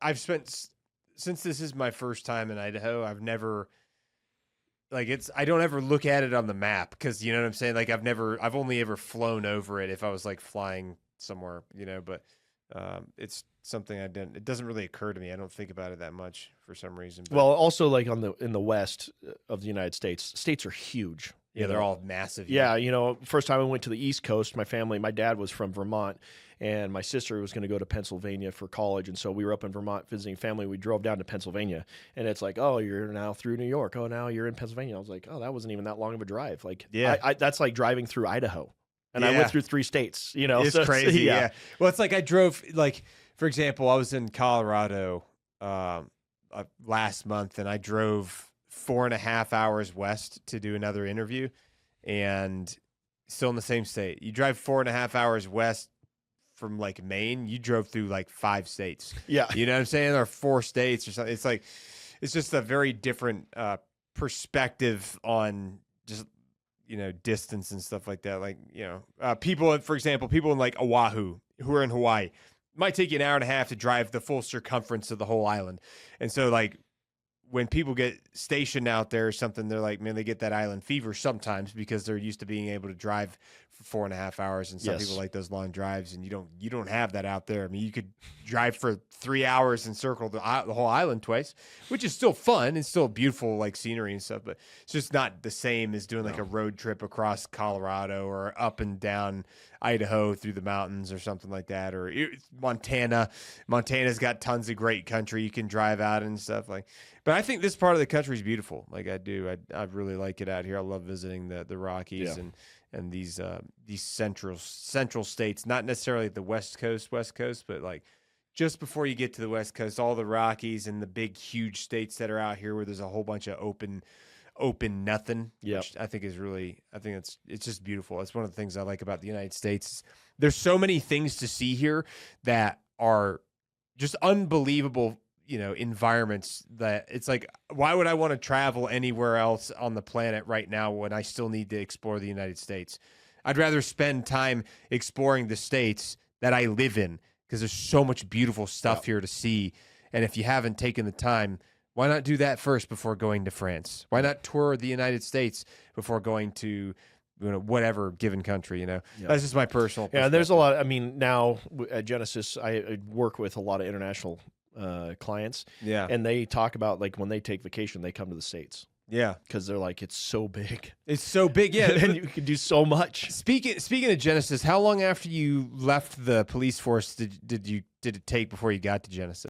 I've spent since this is my first time in Idaho, I've never I don't ever look at it on the map because you know what I'm saying. Like I've only ever flown over it if I was like flying somewhere, but it's something I didn't. It doesn't really occur to me. I don't think about it that much for some reason. But Well, also like in the west of the United States, states are huge. yeah, they're all massive. Yeah, first time I went to the East Coast, my dad was from Vermont, and my sister was going to go to Pennsylvania for college, and so we were up in Vermont visiting family. We drove down to Pennsylvania, and it's like, oh, you're now through New York. Oh, now you're in Pennsylvania. I was like, oh, that wasn't even that long of a drive. Like, yeah, that's like driving through Idaho, and I went through 3 states. It's so crazy. Yeah. Well, it's like I drove for example, I was in Colorado last month, and I drove 4.5 hours west to do another interview, and still in the same state. You drive 4.5 hours west from like Maine, you drove through like 5 states. Yeah. You know what I'm saying? Or 4 states or something. It's just a very different perspective on just, distance and stuff like that. Like, people, for example, people in like Oahu who are in Hawaii, it might take you an hour and a half to drive the full circumference of the whole island. And so like, when people get stationed out there or something, they're like, man, they get that island fever sometimes because they're used to being able to drive for 4.5 hours. And some people like those long drives, and you don't have that out there. I mean, you could drive for 3 hours and circle the whole island twice, which is still fun and still beautiful, like scenery and stuff. But it's just not the same as doing like a road trip across Colorado or up and down Idaho through the mountains or something like that, or Montana. Montana's got tons of great country you can drive out and stuff like. But I think this part of the country is beautiful. Like I do, I really like it out here. I love visiting the Rockies and these central states. Not necessarily the West Coast, but like just before you get to the West Coast, all the Rockies and the big huge states that are out here where there's a whole bunch of open nothing. Which I think it's just beautiful. It's one of the things I like about the United States. There's so many things to see here that are just unbelievable, environments that it's like, why would I want to travel anywhere else on the planet right now when I still need to explore the United States? I'd rather spend time exploring the states that I live in because there's so much beautiful stuff here to see. And if you haven't taken the time, why not do that first before going to France? Why not tour the United States before going to whatever given country? That's just my personal perspective. Yeah, there's a lot. I mean, now at Genesis, I work with a lot of international clients. Yeah. And they talk about like when they take vacation, they come to the States. Yeah. Because they're like, it's so big. It's so big, yeah. And you can do so much. Speaking of Genesis, how long after you left the police force did it take before you got to Genesis?